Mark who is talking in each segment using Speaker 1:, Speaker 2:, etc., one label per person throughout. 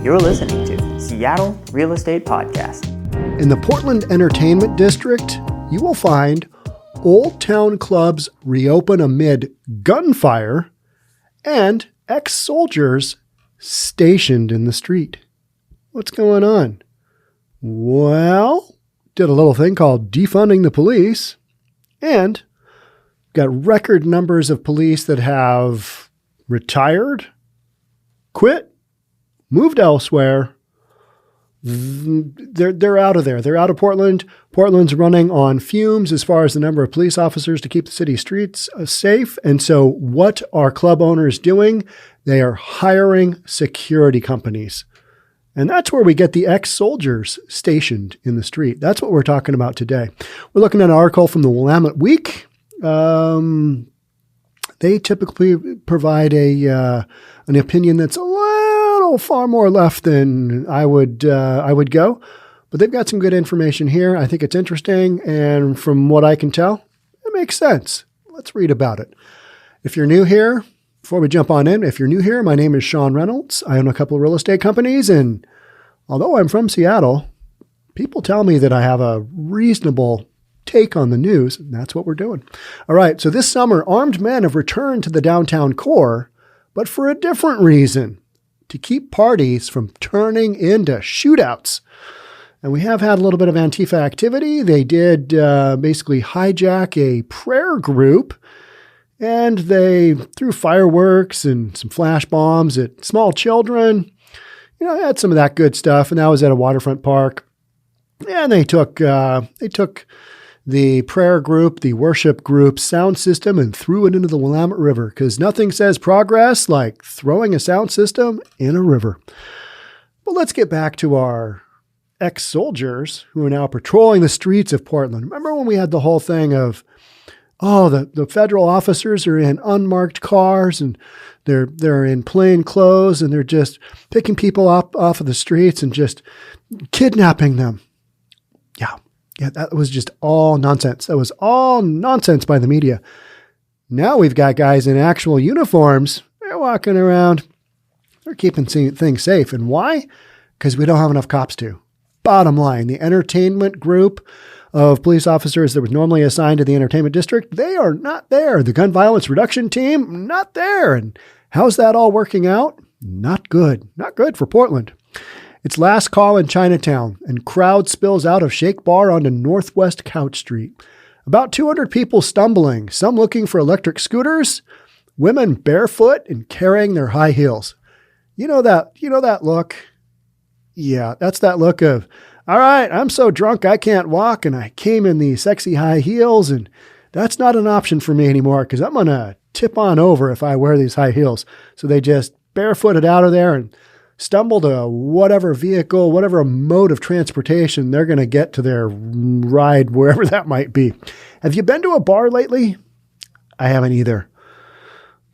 Speaker 1: You're listening to Seattle Real Estate Podcast.
Speaker 2: In the Portland Entertainment District, you will find Old Town clubs reopen amid gunfire and ex-soldiers stationed in the street. What's going on? Well, did a little thing called defunding the police, and got record numbers of police that have retired, quit, moved elsewhere. They're out of there. They're out of Portland. Portland's running on fumes as far as the number of police officers to keep the city streets safe. And so what are club owners doing? They are hiring security companies. And that's where we get the ex-soldiers stationed in the street. That's what we're talking about today. We're looking at an article from the Willamette Week. They typically provide an opinion that's a little far more left than I would go, but they've got some good information here. I think it's interesting, and from what I can tell, it makes sense. Let's read about it. If you're new here, before we jump on in, if you're new here, my name is Sean Reynolds. I own a couple of real estate companies, and although I'm from Seattle, people tell me that I have a reasonable take on the news, and that's what we're doing. All right, so this summer, armed men have returned to the downtown core, but for a different reason, to keep parties from turning into shootouts. And we have had a little bit of Antifa activity. They did basically hijack a prayer group, and they threw fireworks and some flash bombs at small children. You know, had some of that good stuff, and that was at a waterfront park. And they took the prayer group, the worship group sound system, and threw it into the Willamette River, because nothing says progress like throwing a sound system in a river. But let's get back to our ex-soldiers who are now patrolling the streets of Portland. Remember when we had the whole thing of, the federal officers are in unmarked cars and they're in plain clothes and they're just picking people up off of the streets and just kidnapping them. Yeah, that was just all nonsense. That was all nonsense by the media. Now we've got guys in actual uniforms. They're walking around. They're keeping things safe. And why? Because we don't have enough cops to. Bottom line, the entertainment group of police officers that was normally assigned to the entertainment district, they are not there. The gun violence reduction team, not there. And how's that all working out? Not good. Not good for Portland. It's last call in Chinatown, and crowd spills out of Shake Bar onto Northwest Couch Street. About 200 people stumbling, some looking for electric scooters, women barefoot and carrying their high heels. You know that look? Yeah, that's that look of, all right, I'm so drunk I can't walk, and I came in these sexy high heels, and that's not an option for me anymore because I'm going to tip on over if I wear these high heels. So they just barefooted out of there and stumble to whatever vehicle, whatever mode of transportation they're going to get to their ride, wherever that might be. Have you been to a bar lately? I haven't either.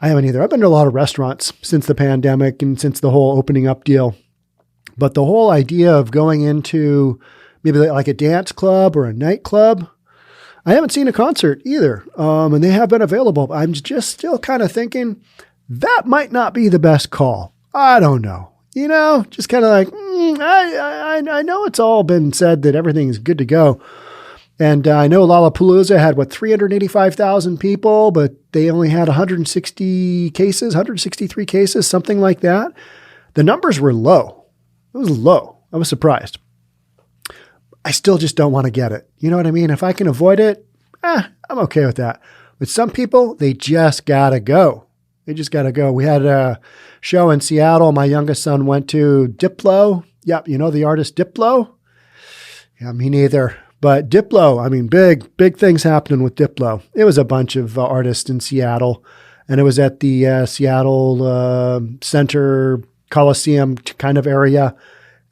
Speaker 2: I've been to a lot of restaurants since the pandemic and since the whole opening up deal. But the whole idea of going into maybe like a dance club or a nightclub, I haven't seen a concert either. And they have been available. I'm just still kind of thinking that might not be the best call. I don't know. You know, just kind of like, I know it's all been said that everything's good to go. And I know Lollapalooza had, 385,000 people, but they only had 163 cases, something like that. The numbers were low. It was low. I was surprised. I still just don't want to get it. You know what I mean? If I can avoid it, I'm okay with that. With some people, they just got to go. They just got to go. We had a show in Seattle. My youngest son went to Diplo. Yep. You know the artist Diplo? Yeah, me neither. But Diplo, I mean, big things happening with Diplo. It was a bunch of artists in Seattle, and it was at the Seattle Center Coliseum kind of area.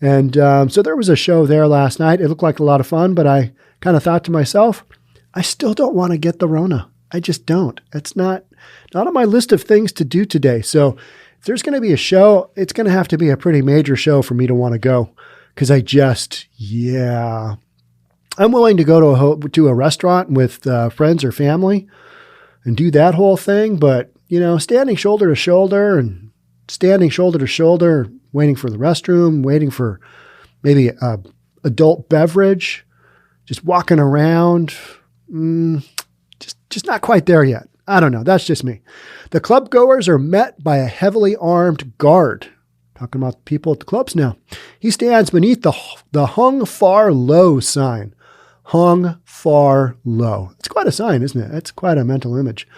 Speaker 2: And so there was a show there last night. It looked like a lot of fun, but I kind of thought to myself, I still don't want to get the Rona. I just don't. It's not on my list of things to do today. So if there's going to be a show, it's going to have to be a pretty major show for me to want to go. Because I'm willing to go to a restaurant with friends or family and do that whole thing. But, standing shoulder to shoulder, waiting for the restroom, waiting for maybe a adult beverage, just walking around. Just not quite there yet. I don't know. That's just me. The club goers are met by a heavily armed guard. Talking about the people at the clubs now. He stands beneath the hung far low sign. Hung far low. It's quite a sign, isn't it? It's quite a mental image.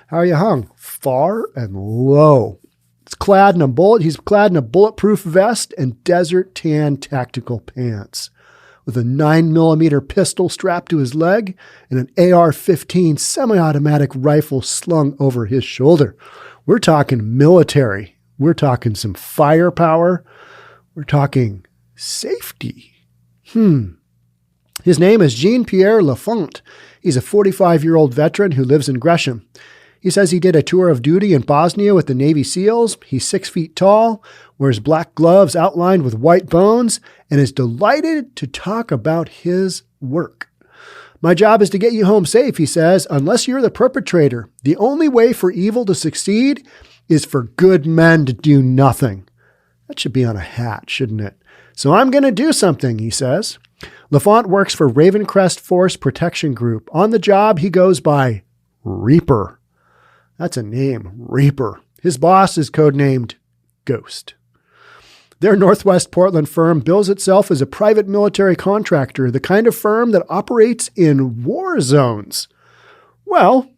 Speaker 2: How are you hung? Far and low. He's clad in a bulletproof vest and desert tan tactical pants, with a 9mm pistol strapped to his leg and an AR-15 semi-automatic rifle slung over his shoulder. We're talking military. We're talking some firepower. We're talking safety. His name is Jean-Pierre LaFont. He's a 45-year-old veteran who lives in Gresham. He says he did a tour of duty in Bosnia with the Navy SEALs. He's 6 feet tall, wears black gloves outlined with white bones, and is delighted to talk about his work. My job is to get you home safe, he says, unless you're the perpetrator. The only way for evil to succeed is for good men to do nothing. That should be on a hat, shouldn't it? So I'm going to do something, he says. LaFont works for Ravencrest Force Protection Group. On the job, he goes by Reaper. That's a name, Reaper. His boss is codenamed Ghost. Their Northwest Portland firm bills itself as a private military contractor, the kind of firm that operates in war zones. Well,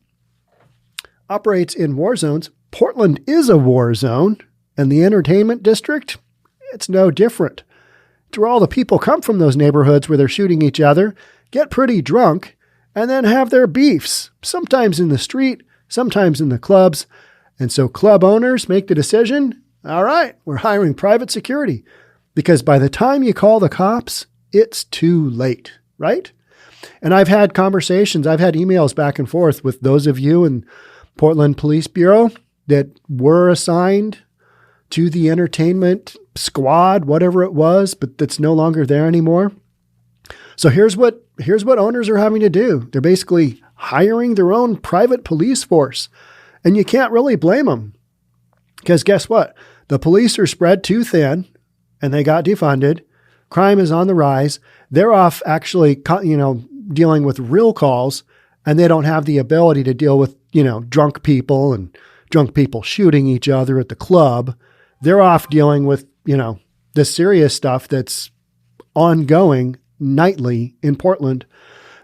Speaker 2: operates in war zones. Portland is a war zone, and the entertainment district, it's no different. It's where all the people come from those neighborhoods where they're shooting each other, get pretty drunk, and then have their beefs, sometimes in the street, sometimes in the clubs. And so club owners make the decision, all right, we're hiring private security, because by the time you call the cops, it's too late, right? And I've had conversations, I've had emails back and forth with those of you in Portland Police Bureau that were assigned to the entertainment squad, whatever it was, but that's no longer there anymore. So here's what owners are having to do. They're basically hiring their own private police force. And you can't really blame them. Because guess what? The police are spread too thin and they got defunded. Crime is on the rise. They're off actually, dealing with real calls, and they don't have the ability to deal with, drunk people and drunk people shooting each other at the club. They're off dealing with, the serious stuff that's ongoing nightly in Portland.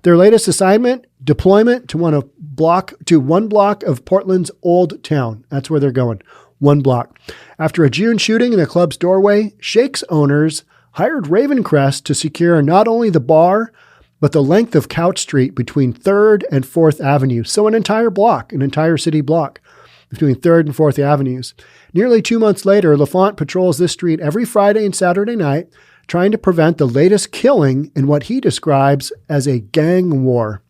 Speaker 2: Their latest assignment, deployment to one block of Portland's Old Town. That's where they're going. 1 block. After a June shooting in the club's doorway, Shake's owners hired Ravencrest to secure not only the bar, but the length of Couch Street between 3rd and 4th Avenue. So an entire city block between 3rd and 4th Avenues. Nearly 2 months later, LaFont patrols this street every Friday and Saturday night, trying to prevent the latest killing in what he describes as a gang war.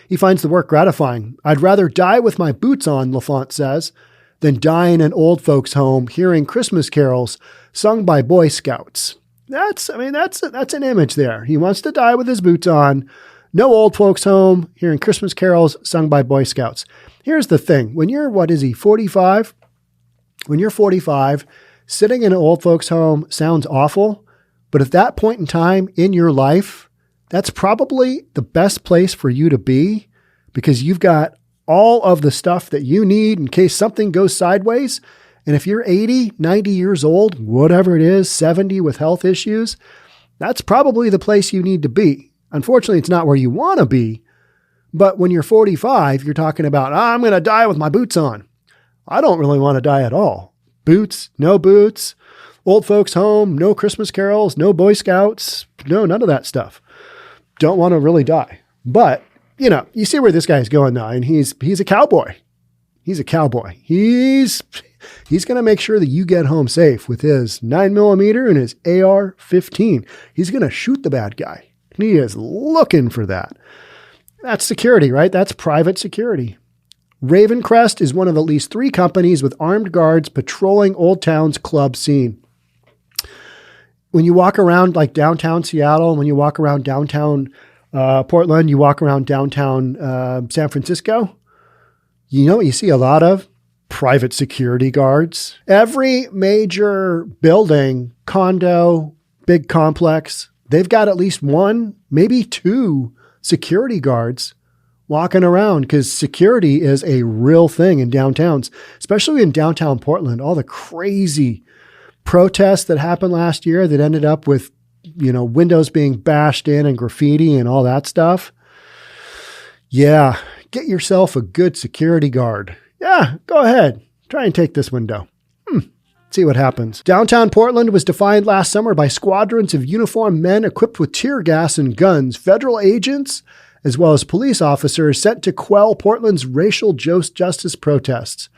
Speaker 2: He finds the work gratifying. I'd rather die with my boots on, LaFont says, than die in an old folks' home hearing Christmas carols sung by Boy Scouts. That's an image there. He wants to die with his boots on. No old folks' home hearing Christmas carols sung by Boy Scouts. Here's the thing. When you're, 45? When you're 45, sitting in an old folks' home sounds awful. But at that point in time in your life, that's probably the best place for you to be, because you've got all of the stuff that you need in case something goes sideways. And if you're 80, 90 years old, whatever it is, 70 with health issues, that's probably the place you need to be. Unfortunately, it's not where you want to be. But when you're 45, you're talking about, I'm going to die with my boots on. I don't really want to die at all. Boots, no boots, old folks home, no Christmas carols, no Boy Scouts, no, none of that stuff. Don't want to really die. But, you see where this guy's going now, and he's a cowboy. He's a cowboy. He's going to make sure that you get home safe with his 9mm and his AR-15. He's going to shoot the bad guy. He is looking for that. That's security, right? That's private security. Ravencrest is one of at least 3 companies with armed guards patrolling Old Town's club scene. When you walk around like downtown Seattle, when you walk around downtown Portland, you walk around downtown San Francisco, you know what you see a lot of? private security guards. Every major building, condo, big complex, they've got at least one, maybe two security guards walking around because security is a real thing in downtowns, especially in downtown Portland. All the crazy protests that happened last year that ended up with, windows being bashed in and graffiti and all that stuff. Yeah, get yourself a good security guard. Yeah, go ahead. Try and take this window. See what happens. Downtown Portland was defined last summer by squadrons of uniformed men equipped with tear gas and guns, federal agents, as well as police officers sent to quell Portland's racial justice protests.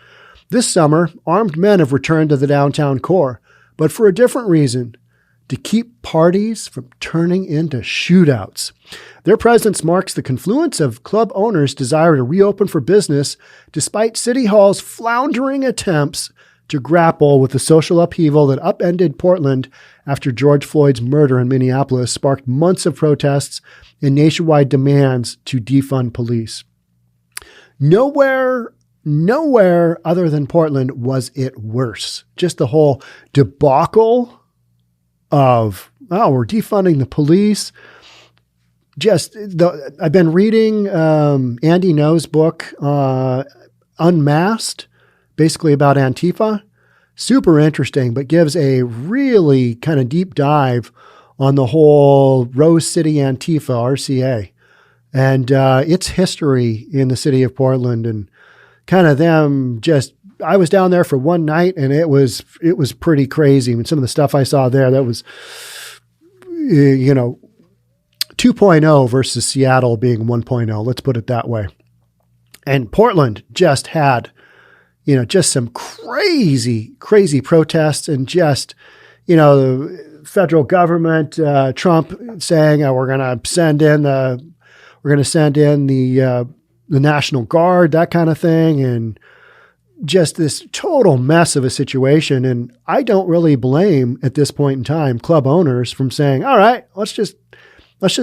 Speaker 2: This summer, armed men have returned to the downtown core, but for a different reason, to keep parties from turning into shootouts. Their presence marks the confluence of club owners' desire to reopen for business despite City Hall's floundering attempts to grapple with the social upheaval that upended Portland after George Floyd's murder in Minneapolis sparked months of protests and nationwide demands to defund police. Nowhere other than Portland was it worse. Just the whole debacle of, we're defunding the police. I've been reading Andy No's book, Unmasked, basically about Antifa. Super interesting, but gives a really kind of deep dive on the whole Rose City Antifa, RCA, and its history in the city of Portland, and kind of them just, I was down there for one night and it was pretty crazy. I mean, some of the stuff I saw there, that was, 2.0 versus Seattle being 1.0. Let's put it that way. And Portland just had, just some crazy protests and just, the federal government, Trump saying, we're going to send in the National Guard, that kind of thing. And just this total mess of a situation. And I don't really blame at this point in time club owners from saying, all right, let's just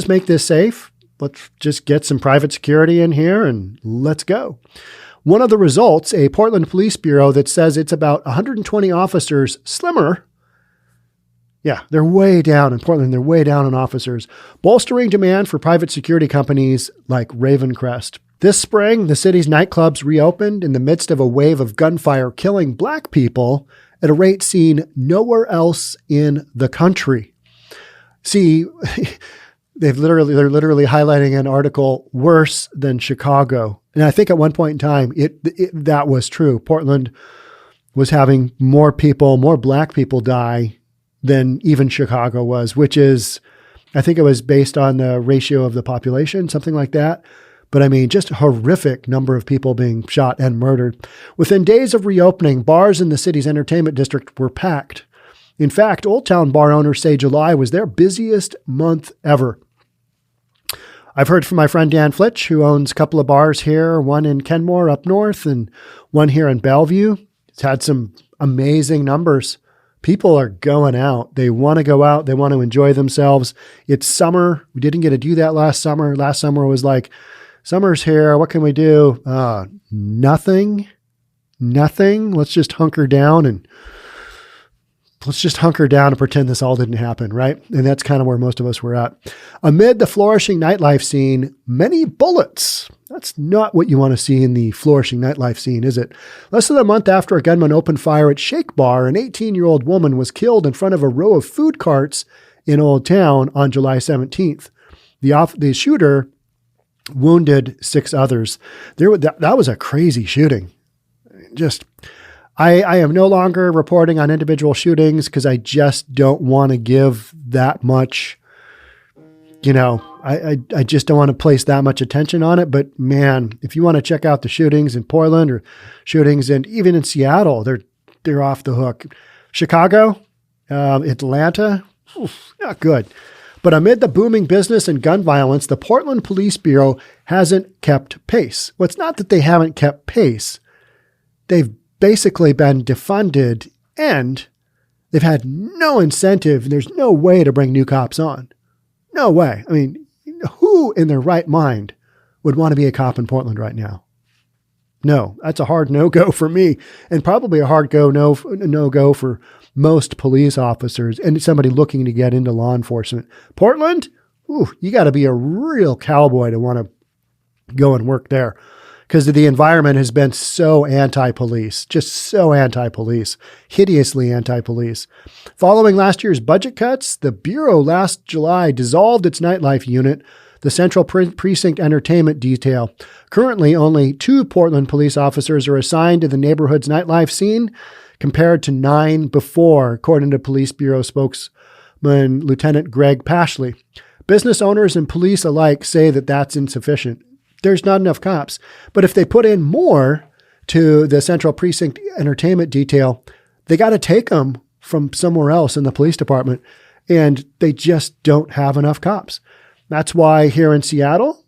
Speaker 2: make this safe. Let's just get some private security in here and let's go. One of the results, a Portland Police Bureau that says it's about 120 officers slimmer. Yeah, they're way down in Portland. They're way down in officers, bolstering demand for private security companies like Ravencrest. This spring, the city's nightclubs reopened in the midst of a wave of gunfire killing Black people at a rate seen nowhere else in the country. See, they're literally highlighting an article worse than Chicago. And I think at one point in time, that was true. Portland was having more Black people die than even Chicago was, which is, I think it was based on the ratio of the population, something like that. But I mean, just a horrific number of people being shot and murdered. Within days of reopening, bars in the city's entertainment district were packed. In fact, Old Town bar owners say July was their busiest month ever. I've heard from my friend Dan Flitch, who owns a couple of bars here, one in Kenmore up north and one here in Bellevue. It's had some amazing numbers. People are going out. They want to go out. They want to enjoy themselves. It's summer. We didn't get to do that last summer. Last summer was like, summer's here. What can we do? Nothing. Let's just hunker down and pretend this all didn't happen, right? And that's kind of where most of us were at. Amid the flourishing nightlife scene, many bullets. That's not what you want to see in the flourishing nightlife scene, is it? Less than a month after a gunman opened fire at Shake Bar, an 18-year-old woman was killed in front of a row of food carts in Old Town on July 17th. The shooter wounded 6 others. That was a crazy shooting. I am no longer reporting on individual shootings because I just don't want to give that much, I just don't want to place that much attention on it. But man, if you want to check out the shootings in Portland or shootings even in Seattle, they're off the hook. Chicago, Atlanta, not good. But amid the booming business and gun violence, the Portland Police Bureau hasn't kept pace. Well, it's not that they haven't kept pace. They've basically been defunded and they've had no incentive. There's no way to bring new cops on. No way. I mean, who in their right mind would want to be a cop in Portland right now? No, that's a hard no-go for me, and probably a hard no-go for most police officers and somebody looking to get into law enforcement. Portland, ooh, you got to be a real cowboy to want to go and work there, because the environment has been so anti-police, just so anti-police, hideously anti-police. Following last year's budget cuts, the Bureau last July dissolved its nightlife unit, the Central Precinct Entertainment Detail. Currently, only 2 Portland police officers are assigned to the neighborhood's nightlife scene, compared to 9 before, according to Police Bureau spokesman Lieutenant Greg Pashley. Business owners and police alike say that that's insufficient. There's not enough cops. But if they put in more to the Central Precinct Entertainment Detail, they got to take them from somewhere else in the police department, and they just don't have enough cops. That's why here in Seattle,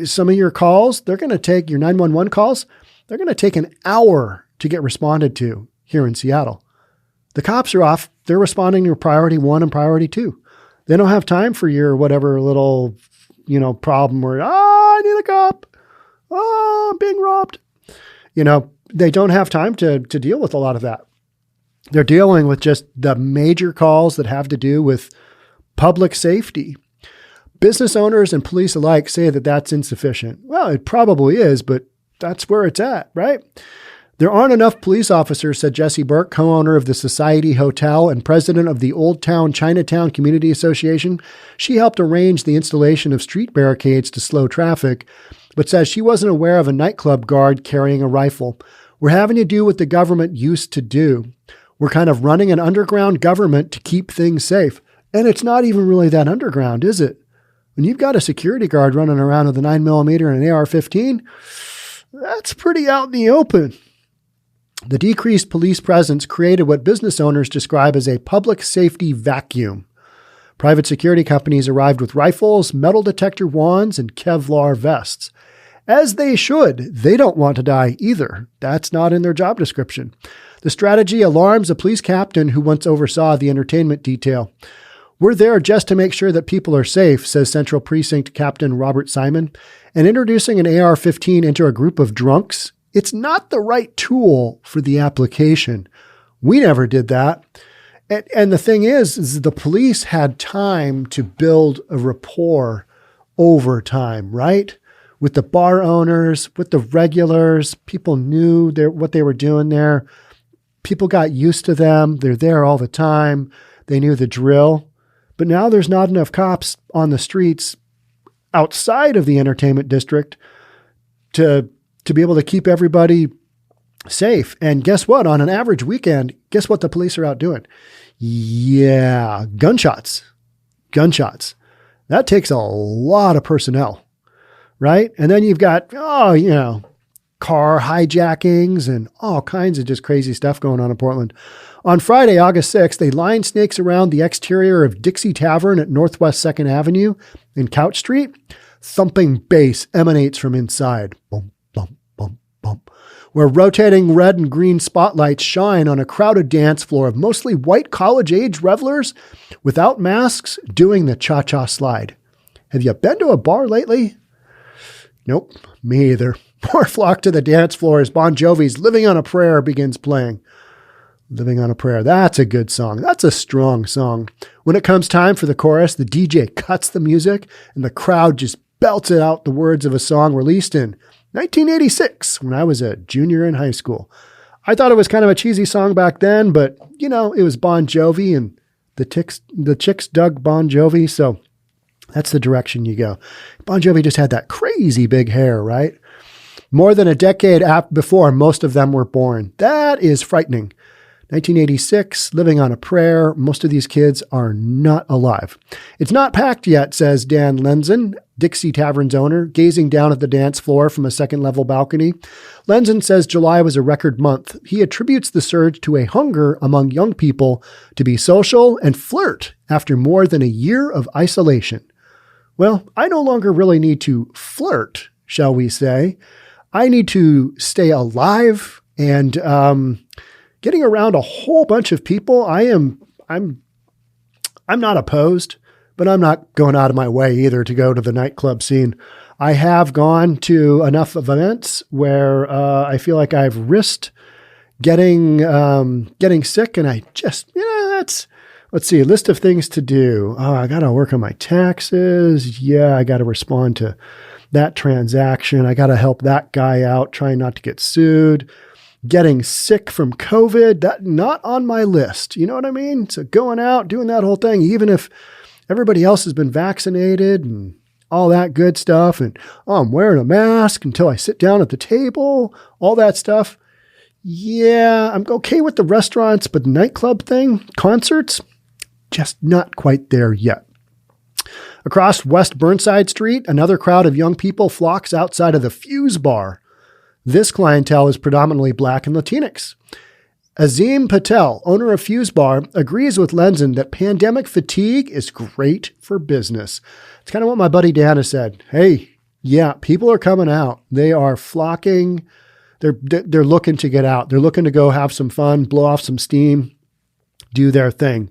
Speaker 2: some of your calls, they're going to take your 911 calls, they're going to take an hour to get responded to here in Seattle. The cops are off. They're responding to priority 1 and priority 2. They don't have time for your whatever little, problem where, I need a cop. Oh, I'm being robbed. They don't have time to deal with a lot of that. They're dealing with just the major calls that have to do with public safety. Business owners and police alike say that that's insufficient. Well, it probably is, but that's where it's at, right? There aren't enough police officers, said Jessie Burke, co-owner of the Society Hotel and president of the Old Town Chinatown Community Association. She helped arrange the installation of street barricades to slow traffic, but says she wasn't aware of a nightclub guard carrying a rifle. We're having to do what the government used to do. We're kind of running an underground government to keep things safe. And it's not even really that underground, is it? When you've got a security guard running around with a 9mm and an AR-15, that's pretty out in the open. The decreased police presence created what business owners describe as a public safety vacuum. Private security companies arrived with rifles, metal detector wands, and Kevlar vests. As they should. They don't want to die either. That's not in their job description. The strategy alarms a police captain who once oversaw the entertainment detail. We're there just to make sure that people are safe, says Central Precinct Captain Robert Simon. And introducing an AR-15 into a group of drunks, it's not the right tool for the application. We never did that. And the thing is the police had time to build a rapport over time, right? With the bar owners, with the regulars. People knew what they were doing there. People got used to them. They're there all the time. They knew the drill. But now there's not enough cops on the streets outside of the entertainment district to be able to keep everybody safe. And guess what? On an average weekend, guess what the police are out doing? Yeah, gunshots. That takes a lot of personnel, right? And then you've got, car hijackings and all kinds of just crazy stuff going on in Portland. On Friday, August 6th, they lined snakes around the exterior of Dixie Tavern at Northwest 2nd Avenue in Couch Street. Thumping bass emanates from inside. Bump, bump, bump, bump. Where rotating red and green spotlights shine on a crowded dance floor of mostly white college-age revelers without masks doing the cha-cha slide. Have you been to a bar lately? Nope, me either. More flock to the dance floor as Bon Jovi's Living on a Prayer begins playing. Living on a Prayer. That's a good song. That's a strong song. When it comes time for the chorus, the DJ cuts the music and the crowd just belts it out the words of a song released in 1986 when I was a junior in high school. I thought it was kind of a cheesy song back then, but it was Bon Jovi and the chicks dug Bon Jovi. So that's the direction you go. Bon Jovi just had that crazy big hair, right? More than a decade before most of them were born. That is frightening. 1986, Living on a Prayer. Most of these kids are not alive. It's not packed yet, says Dan Lenzen, Dixie Tavern's owner, gazing down at the dance floor from a second-level balcony. Lenzen says July was a record month. He attributes the surge to a hunger among young people to be social and flirt after more than a year of isolation. Well, I no longer really need to flirt, shall we say. I need to stay alive and getting around a whole bunch of people. I'm not opposed, but I'm not going out of my way either to go to the nightclub scene. I have gone to enough events where I feel like I've risked getting sick, and I just, let's see, a list of things to do. Oh, I got to work on my taxes. Yeah, I got to respond to that transaction. I got to help that guy out, trying not to get sued. Getting sick from COVID, that not on my list. You know what I mean? So going out, doing that whole thing, even if everybody else has been vaccinated and all that good stuff, and I'm wearing a mask until I sit down at the table, all that stuff. Yeah, I'm okay with the restaurants, but the nightclub thing, concerts, just not quite there yet. Across West Burnside Street, another crowd of young people flocks outside of the Fuse Bar. This clientele is predominantly Black and Latinx. Azim Patel, owner of Fuse Bar, agrees with Lenzen that pandemic fatigue is great for business. It's kind of what my buddy Dan has said. Hey, yeah, people are coming out. They are flocking. They're looking to get out. They're looking to go have some fun, blow off some steam, do their thing.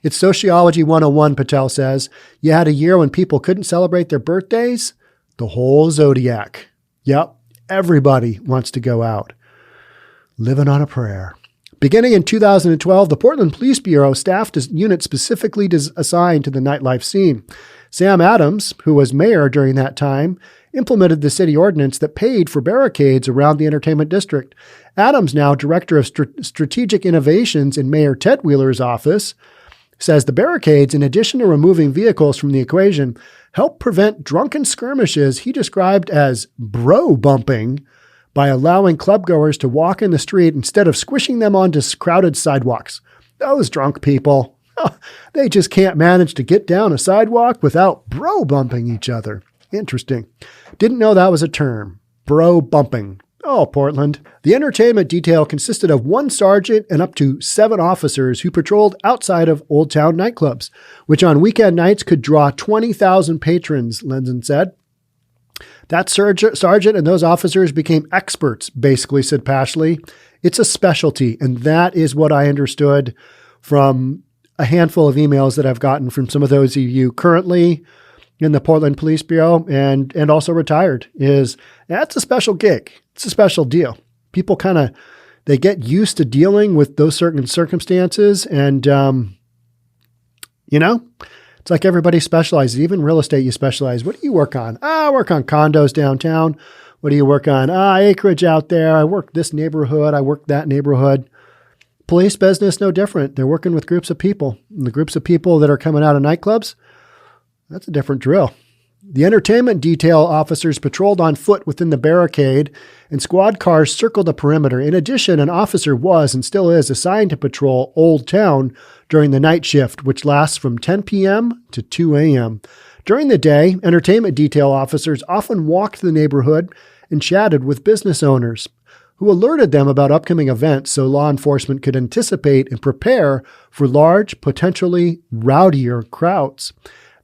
Speaker 2: It's Sociology 101, Patel says. You had a year when people couldn't celebrate their birthdays. The whole zodiac. Yep. Everybody wants to go out. Living on a prayer. Beginning in 2012, the Portland Police Bureau staffed a unit specifically assigned to the nightlife scene. Sam Adams, who was mayor during that time, implemented the city ordinance that paid for barricades around the entertainment district. Adams, now director of strategic innovations in Mayor Ted Wheeler's office, says the barricades, in addition to removing vehicles from the equation, help prevent drunken skirmishes he described as bro bumping by allowing clubgoers to walk in the street instead of squishing them onto crowded sidewalks. Those drunk people, they just can't manage to get down a sidewalk without bro bumping each other. Interesting. Didn't know that was a term. Bro bumping. Oh, Portland. The entertainment detail consisted of one sergeant and up to 7 officers who patrolled outside of Old Town nightclubs, which on weekend nights could draw 20,000 patrons, Lenzen said. That sergeant and those officers became experts, basically, said Pashley. It's a specialty, and that is what I understood from a handful of emails that I've gotten from some of those of you currently in the Portland Police Bureau and also retired, is that's a special gig. It's a special deal. People they get used to dealing with those certain circumstances. And, it's like everybody specializes. Even real estate, you specialize. What do you work on? I work on condos downtown. What do you work on? Acreage out there. I work this neighborhood. I work that neighborhood. Police business, no different. They're working with groups of people. And the groups of people that are coming out of nightclubs, that's a different drill. The entertainment detail officers patrolled on foot within the barricade, and squad cars circled the perimeter. In addition, an officer was and still is assigned to patrol Old Town during the night shift, which lasts from 10 p.m. to 2 a.m. During the day, entertainment detail officers often walked the neighborhood and chatted with business owners, who alerted them about upcoming events so law enforcement could anticipate and prepare for large, potentially rowdier crowds.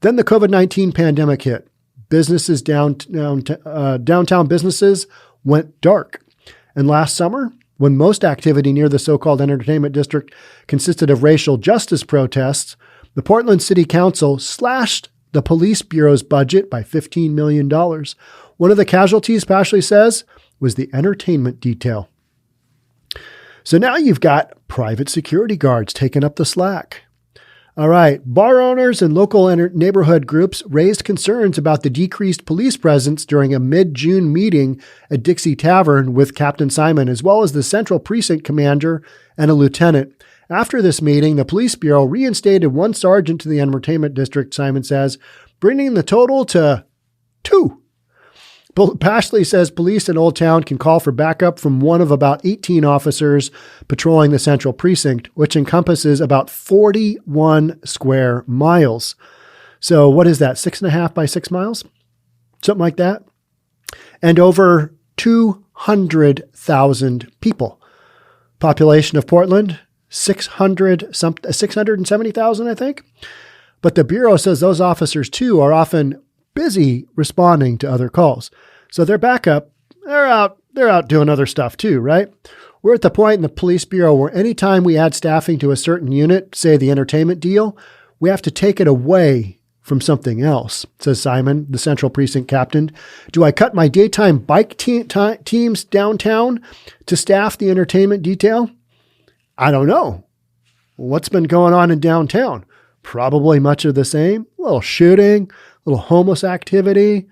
Speaker 2: Then the COVID-19 pandemic hit. Businesses downtown businesses went dark. And last summer, when most activity near the so-called entertainment district consisted of racial justice protests, the Portland City Council slashed the police bureau's budget by $15 million. One of the casualties, Pashley says, was the entertainment detail. So now you've got private security guards taking up the slack. All right. Bar owners and local neighborhood groups raised concerns about the decreased police presence during a mid-June meeting at Dixie Tavern with Captain Simon, as well as the Central Precinct Commander and a lieutenant. After this meeting, the Police Bureau reinstated one sergeant to the entertainment district, Simon says, bringing the total to 2. Pashley says police in Old Town can call for backup from one of about 18 officers patrolling the Central Precinct, which encompasses about 41 square miles. So what is that, 6.5 by 6 miles? Something like that. And over 200,000 people. Population of Portland, 670,000, I think. But the Bureau says those officers, too, are often busy responding to other calls. So their backup, they're out doing other stuff too, right? We're at the point in the Police Bureau where anytime we add staffing to a certain unit, say the entertainment deal, we have to take it away from something else, says Simon, the Central Precinct captain. Do I cut my daytime bike teams downtown to staff the entertainment detail? I don't know. What's been going on in downtown? Probably much of the same. A little shooting, a little homeless activity,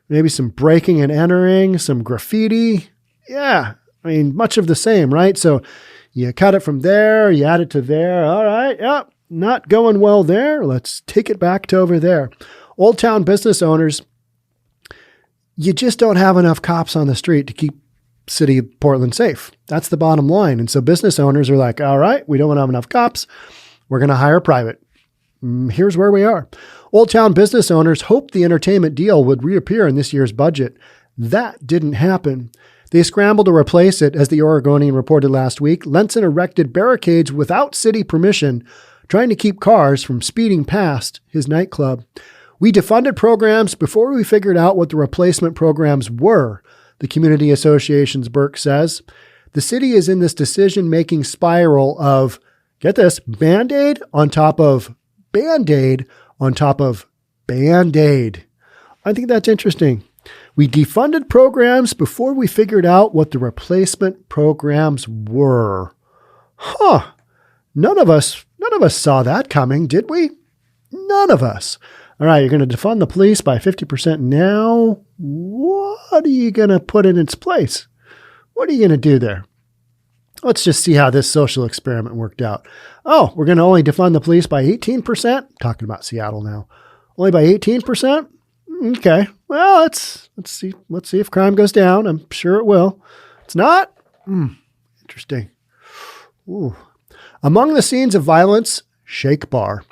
Speaker 2: maybe some breaking and entering, some graffiti. Yeah, I mean, much of the same, right? So you cut it from there, you add it to there. All right, yep, not going well there. Let's take it back to over there. Old Town business owners, you just don't have enough cops on the street to keep city of Portland safe. That's the bottom line. And so business owners are like, all right, we don't have enough cops. We're going to hire private. Here's where we are. Old Town business owners hoped the entertainment deal would reappear in this year's budget. That didn't happen. They scrambled to replace it, as the Oregonian reported last week. Lenson erected barricades without city permission, trying to keep cars from speeding past his nightclub. We defunded programs before we figured out what the replacement programs were, the community association's Burke says. The city is in this decision-making spiral of, get this, Band-Aid on top of Band-Aid on top of Band-Aid. I think that's interesting. We defunded programs before we figured out what the replacement programs were. Huh. None of us saw that coming, did we? None of us. All right, you're going to defund the police by 50% now. What are you going to put in its place? What are you going to do there? Let's just see how this social experiment worked out. Oh, we're going to only defund the police by 18%? Talking about Seattle now. Only by 18%? Okay. Well, let's see. Let's see if crime goes down. I'm sure it will. It's not? Interesting. Ooh. Among the scenes of violence, Shake Bar.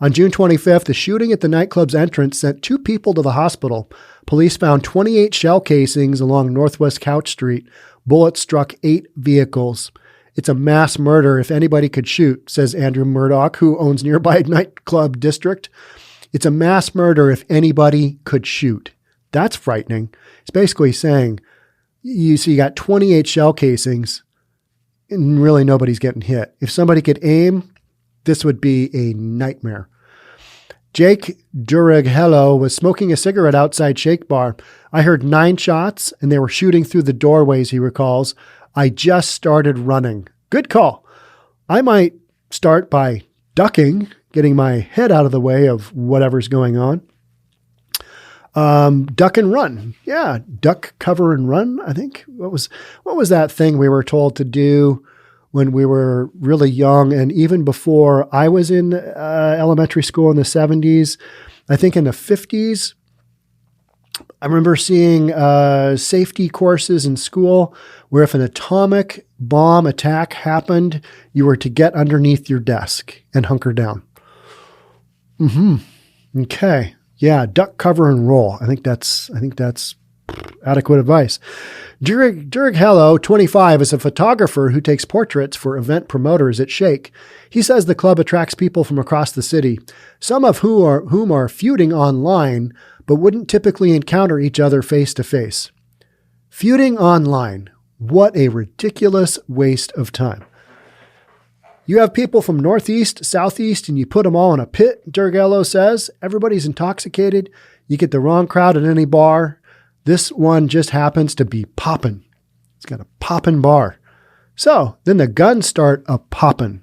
Speaker 2: On June 25th, the shooting at the nightclub's entrance sent 2 people to the hospital. Police found 28 shell casings along Northwest Couch Street. Bullets struck 8 vehicles. It's a mass murder if anybody could shoot, says Andrew Murdoch, who owns nearby nightclub district. It's a mass murder if anybody could shoot. That's frightening. It's basically saying, you got 28 shell casings and really nobody's getting hit. If somebody could aim, this would be a nightmare. Jake Durighello was smoking a cigarette outside Shake Bar. I heard 9 shots and they were shooting through the doorways, he recalls. I just started running. Good call. I might start by ducking, getting my head out of the way of whatever's going on. Duck and run. Yeah. Duck, cover, and run. I think what was that thing we were told to do when we were really young? And even before I was in elementary school in the 70s, I think in the 50s, I remember seeing safety courses in school where if an atomic bomb attack happened, you were to get underneath your desk and hunker down. Okay. Yeah. Duck, cover, and roll. I think that's adequate advice. Durighello, 25, is a photographer who takes portraits for event promoters at Shake. He says the club attracts people from across the city, some of whom are feuding online, but wouldn't typically encounter each other face to face. Feuding online. What a ridiculous waste of time. You have people from northeast, southeast, and you put them all in a pit, Durighello says. Everybody's intoxicated. You get the wrong crowd at any bar. This one just happens to be poppin'. It's got a poppin' bar. So then the guns start a-poppin',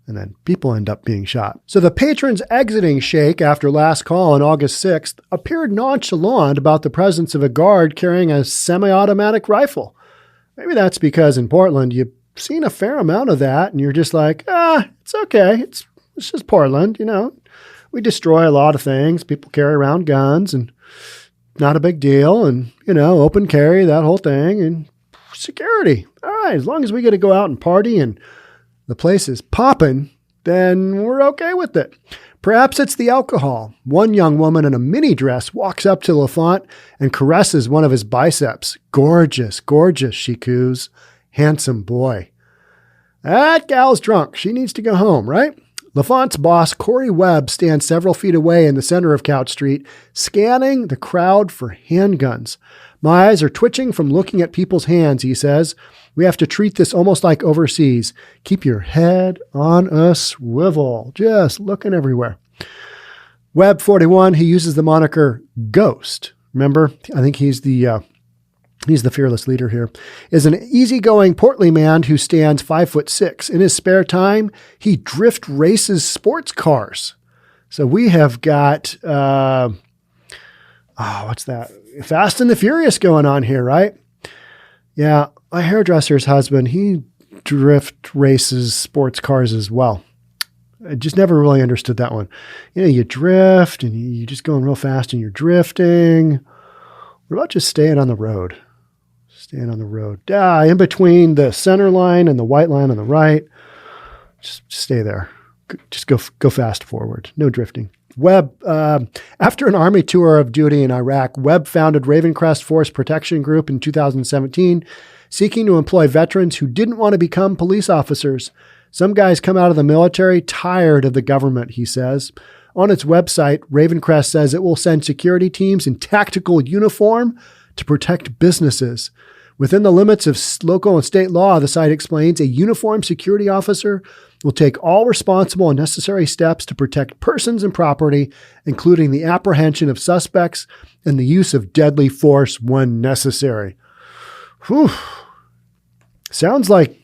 Speaker 2: and then people end up being shot. So the patrons exiting Shake after last call on August 6th appeared nonchalant about the presence of a guard carrying a semi-automatic rifle. Maybe that's because in Portland you've seen a fair amount of that, and you're just like, it's okay. It's just Portland, you know. We destroy a lot of things. People carry around guns, and not a big deal. And, you know, open carry, that whole thing, and security. All right, as long as we get to go out and party and the place is popping, then we're okay with it. Perhaps it's the alcohol. One young woman in a mini dress walks up to LaFont and caresses one of his biceps. Gorgeous, gorgeous, she coos. Handsome boy. That gal's drunk. She needs to go home, right? LaFont's boss, Corey Webb, stands several feet away in the center of Couch Street, scanning the crowd for handguns. My eyes are twitching from looking at people's hands, he says. We have to treat this almost like overseas. Keep your head on a swivel. Just looking everywhere. Webb 41, he uses the moniker Ghost. Remember, I think he's the fearless leader here, is an easygoing, portly man who stands 5'6". In his spare time, he drift races sports cars. So we have got, what's that? Fast and the Furious going on here, right? Yeah, my hairdresser's husband, he drift races sports cars as well. I just never really understood that one. You drift and you're just going real fast and you're drifting. What about just staying on the road? Staying on the road. In between the center line and the white line on the right. Just stay there. Just go fast forward. No drifting. Webb, after an Army tour of duty in Iraq, Webb founded Ravencrest Force Protection Group in 2017, seeking to employ veterans who didn't want to become police officers. Some guys come out of the military tired of the government, he says. On its website, Ravencrest says it will send security teams in tactical uniform to protect businesses. Within the limits of local and state law, the site explains, a uniformed security officer will take all responsible and necessary steps to protect persons and property, including the apprehension of suspects and the use of deadly force when necessary. Whew. Sounds like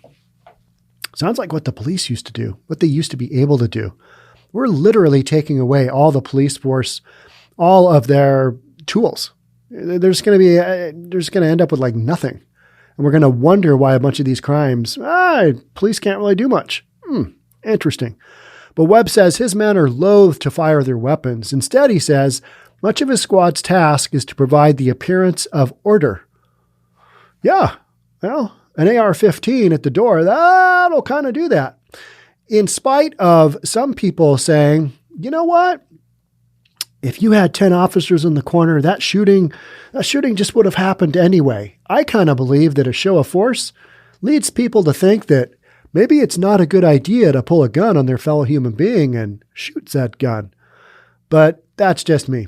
Speaker 2: what the police used to do, what they used to be able to do. We're literally taking away all the police force, all of their tools. There's going to end up with like nothing. And we're going to wonder why a bunch of these crimes, police can't really do much. Interesting. But Webb says his men are loath to fire their weapons. Instead, he says, much of his squad's task is to provide the appearance of order. Yeah, well, an AR-15 at the door, that'll kind of do that. In spite of some people saying, you know what? If you had 10 officers in the corner, that shooting just would have happened anyway. I kind of believe that a show of force leads people to think that maybe it's not a good idea to pull a gun on their fellow human being and shoot that gun. But that's just me.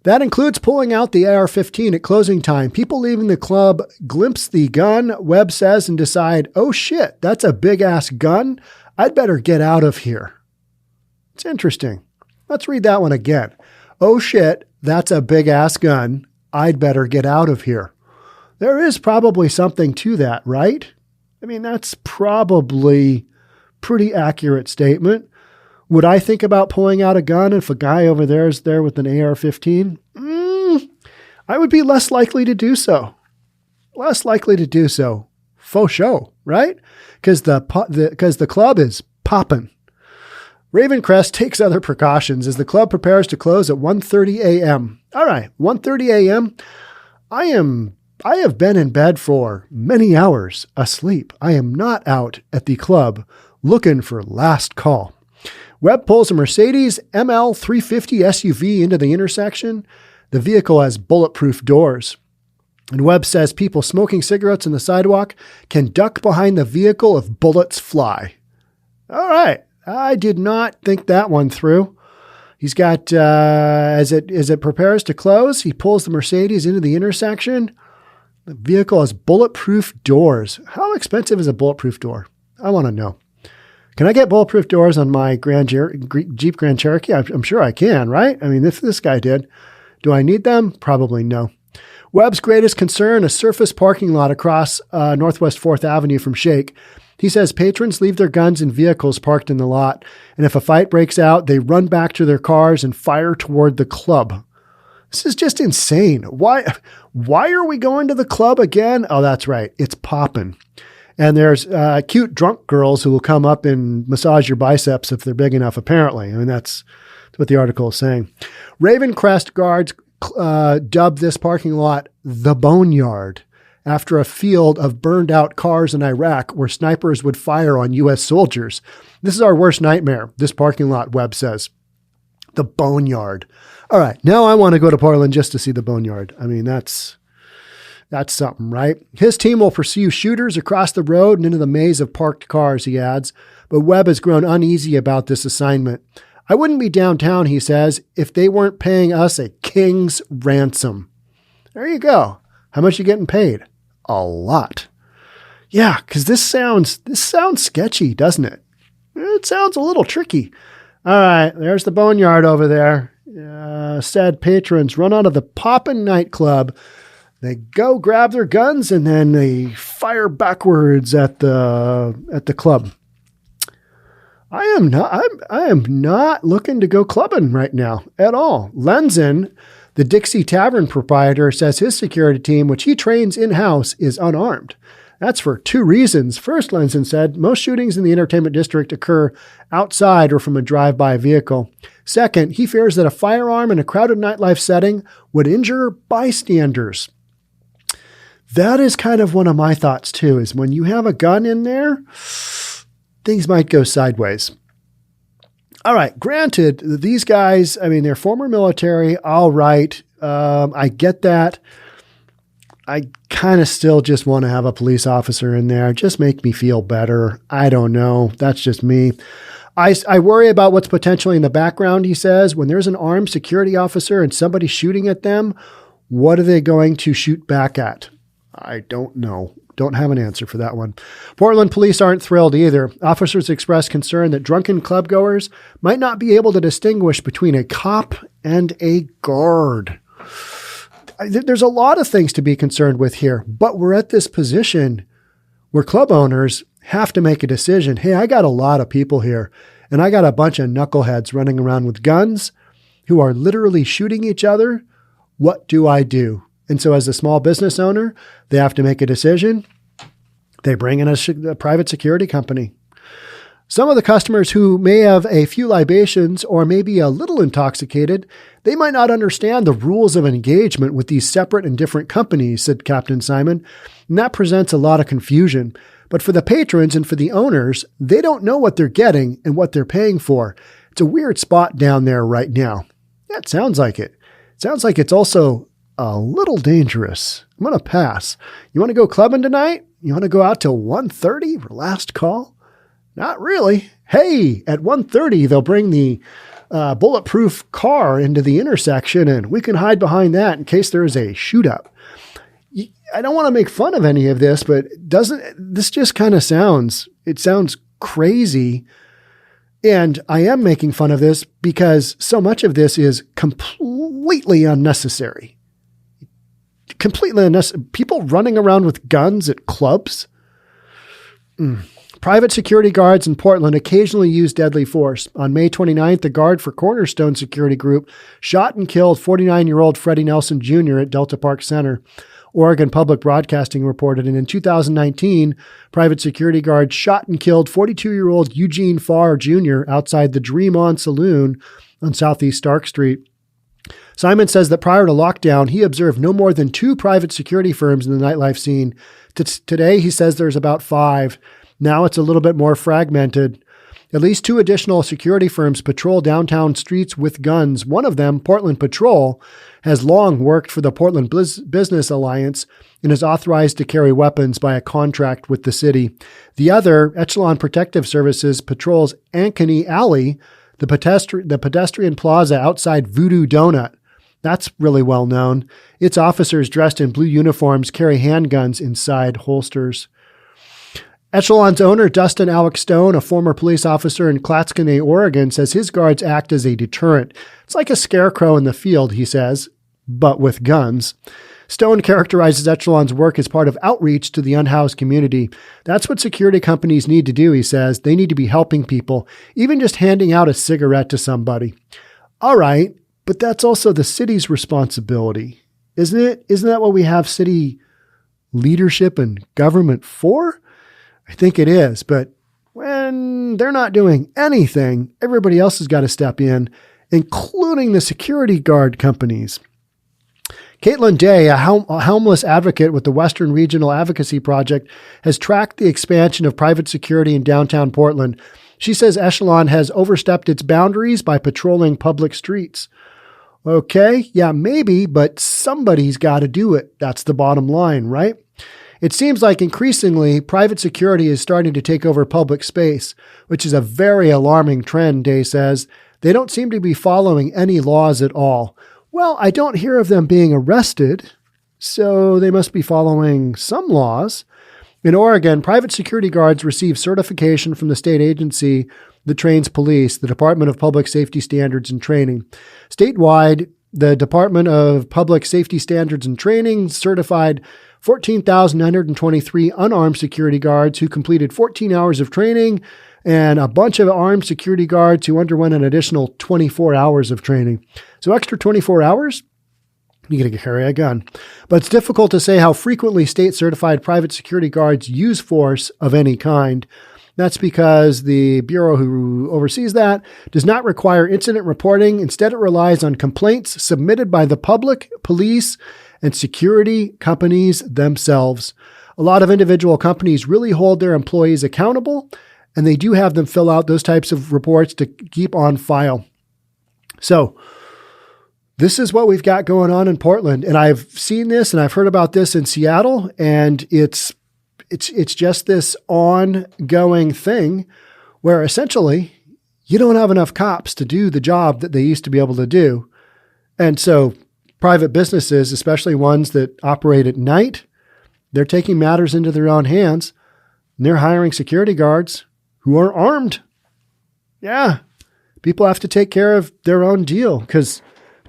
Speaker 2: That includes pulling out the AR-15 at closing time. People leaving the club glimpse the gun, Webb says, and decide, oh shit, that's a big-ass gun. I'd better get out of here. It's interesting. Let's read that one again. Oh shit, that's a big-ass gun. I'd better get out of here. There is probably something to that, right? I mean, that's probably pretty accurate statement. Would I think about pulling out a gun if a guy over there is there with an AR-15? I would be less likely to do so. Less likely to do so. Faux show, right? Because the club is popping. Ravencrest takes other precautions as the club prepares to close at 1:30 a.m. All right, 1:30 a.m. I have been in bed for many hours asleep. I am not out at the club looking for last call. Webb pulls a Mercedes ML 350 SUV into the intersection. The vehicle has bulletproof doors. And Webb says people smoking cigarettes on the sidewalk can duck behind the vehicle if bullets fly. All right. I did not think that one through. He's got, as it prepares to close, he pulls the Mercedes into the intersection. The vehicle has bulletproof doors. How expensive is a bulletproof door? I want to know. Can I get bulletproof doors on my Jeep Grand Cherokee? I'm sure I can, right? I mean, if this guy did. Do I need them? Probably no. Webb's greatest concern, a surface parking lot across Northwest 4th Avenue from Shake. He says patrons leave their guns in vehicles parked in the lot, and if a fight breaks out, they run back to their cars and fire toward the club. This is just insane. Why are we going to the club again? Oh, that's right. It's popping. And there's cute drunk girls who will come up and massage your biceps if they're big enough, apparently. I mean, that's what the article is saying. Ravencrest guards dubbed this parking lot the boneyard after a field of burned out cars in Iraq where snipers would fire on U.S. soldiers. This is our worst nightmare, this parking lot, Webb says. The boneyard. All right, now I want to go to Portland just to see the boneyard. I mean, that's something, right? His team will pursue shooters across the road and into the maze of parked cars, he adds. But Webb has grown uneasy about this assignment. I wouldn't be downtown, he says, if they weren't paying us a king's ransom. There you go. How much are you getting paid? A lot. Yeah, because this sounds sketchy, doesn't it? It sounds a little tricky. All right, there's the boneyard over there. said patrons run out of the Poppin' nightclub. They go grab their guns and then they fire backwards at the club. I am not looking to go clubbing right now at all. Lenzen, the Dixie Tavern proprietor, says his security team, which he trains in-house, is unarmed. That's for two reasons. First, Lenzen said, most shootings in the entertainment district occur outside or from a drive-by vehicle. Second, he fears that a firearm in a crowded nightlife setting would injure bystanders. That is kind of one of my thoughts too, is when you have a gun in there, things might go sideways. All right. Granted, these guys, I mean, they're former military. All right. I get that. I kind of still just want to have a police officer in there. Just make me feel better. I don't know. That's just me. I worry about what's potentially in the background, he says. When there's an armed security officer and somebody shooting at them, what are they going to shoot back at? I don't know. Don't have an answer for that one. Portland police aren't thrilled either. Officers expressed concern that drunken clubgoers might not be able to distinguish between a cop and a guard. There's a lot of things to be concerned with here, but we're at this position where club owners have to make a decision. Hey, I got a lot of people here, and I got a bunch of knuckleheads running around with guns who are literally shooting each other. What do I do? And so as a small business owner, they have to make a decision. They bring in a private security company. Some of the customers who may have a few libations or maybe a little intoxicated, they might not understand the rules of engagement with these separate and different companies, said Captain Simon. And that presents a lot of confusion. But for the patrons and for the owners, they don't know what they're getting and what they're paying for. It's a weird spot down there right now. Yeah, it sounds like it. It sounds like it's also a little dangerous. I'm going to pass. You want to go clubbing tonight? You want to go out till 1:30 for last call? Not really. Hey, at 1:30, they'll bring the bulletproof car into the intersection and we can hide behind that in case there is a shootout. I don't want to make fun of any of this, but this just kind of sounds crazy. And I am making fun of this because so much of this is completely unnecessary. Completely unnecessary. People running around with guns at clubs. Private security guards in Portland occasionally use deadly force. On May 29th, a guard for Cornerstone Security Group shot and killed 49-year-old Freddie Nelson Jr. at Delta Park Center. Oregon Public Broadcasting reported, and in 2019, private security guards shot and killed 42-year-old Eugene Farr Jr. outside the Dream On Saloon on Southeast Stark Street. Simon says that prior to lockdown, he observed no more than 2 private security firms in the nightlife scene. Today, he says there's about 5. Now it's a little bit more fragmented. At least 2 additional security firms patrol downtown streets with guns. One of them, Portland Patrol, has long worked for the Portland Business Alliance and is authorized to carry weapons by a contract with the city. The other, Echelon Protective Services, patrols Ankeny Alley, the pedestrian plaza outside Voodoo Donut. That's really well known. Its officers dressed in blue uniforms carry handguns inside holsters. Echelon's owner, Dustin Alex Stone, a former police officer in Clatskanie, Oregon, says his guards act as a deterrent. It's like a scarecrow in the field, he says, but with guns. Stone characterizes Echelon's work as part of outreach to the unhoused community. That's what security companies need to do, he says. They need to be helping people, even just handing out a cigarette to somebody. All right, but that's also the city's responsibility, isn't it? Isn't that what we have city leadership and government for? I think it is, but when they're not doing anything, everybody else has got to step in, including the security guard companies. Caitlin Day, a homeless advocate with the Western Regional Advocacy Project, has tracked the expansion of private security in downtown Portland. She says Echelon has overstepped its boundaries by patrolling public streets. Okay, yeah, maybe, but somebody's got to do it. That's the bottom line, right? It seems like increasingly private security is starting to take over public space, which is a very alarming trend, Day says. They don't seem to be following any laws at all. Well, I don't hear of them being arrested, so they must be following some laws. In Oregon, private security guards receive certification from the state agency that trains police, the Department of Public Safety Standards and Training. Statewide, the Department of Public Safety Standards and Training certified 14,923 unarmed security guards who completed 14 hours of training, and a bunch of armed security guards who underwent an additional 24 hours of training. So extra 24 hours, you get to carry a gun. But it's difficult to say how frequently state-certified private security guards use force of any kind. That's because the Bureau who oversees that does not require incident reporting. Instead, it relies on complaints submitted by the public, police, and security companies themselves. A lot of individual companies really hold their employees accountable, and they do have them fill out those types of reports to keep on file. So this is what we've got going on in Portland. And I've seen this and I've heard about this in Seattle, and it's just this ongoing thing where essentially you don't have enough cops to do the job that they used to be able to do. And so private businesses, especially ones that operate at night, they're taking matters into their own hands, and they're hiring security guards who are armed. Yeah, people have to take care of their own deal because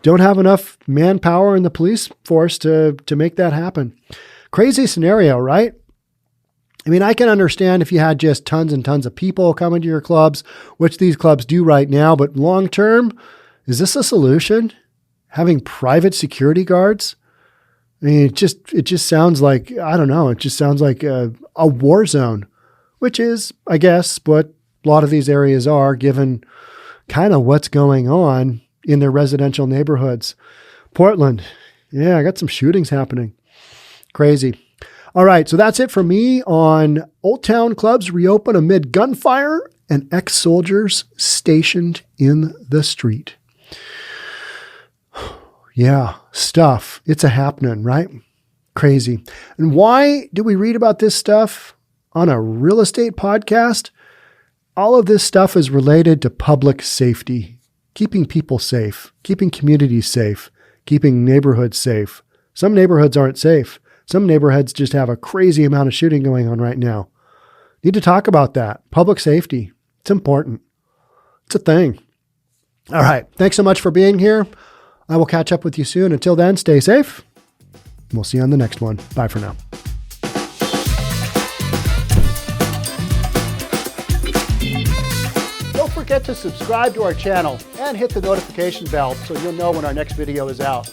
Speaker 2: don't have enough manpower in the police force to make that happen. Crazy scenario, right? I mean, I can understand if you had just tons and tons of people coming to your clubs, which these clubs do right now, but long term, is this a solution? Having private security guards? I mean, it just sounds like, I don't know, it just sounds like a war zone, which is, I guess, what a lot of these areas are, given kind of what's going on in their residential neighborhoods. Portland, yeah, I got some shootings happening. Crazy. All right, so that's it for me on Old Town clubs reopen amid gunfire and ex-soldiers stationed in the street. Yeah, stuff. It's a happening, right? Crazy. And why do we read about this stuff on a real estate podcast? All of this stuff is related to public safety, keeping people safe, keeping communities safe, keeping neighborhoods safe. Some neighborhoods aren't safe. Some neighborhoods just have a crazy amount of shooting going on right now. Need to talk about that. Public safety. It's important. It's a thing. All right. Thanks so much for being here. I will catch up with you soon. Until then, stay safe. We'll see you on the next one. Bye for now. Don't forget to subscribe to our channel and hit the notification bell so you'll know when our next video is out.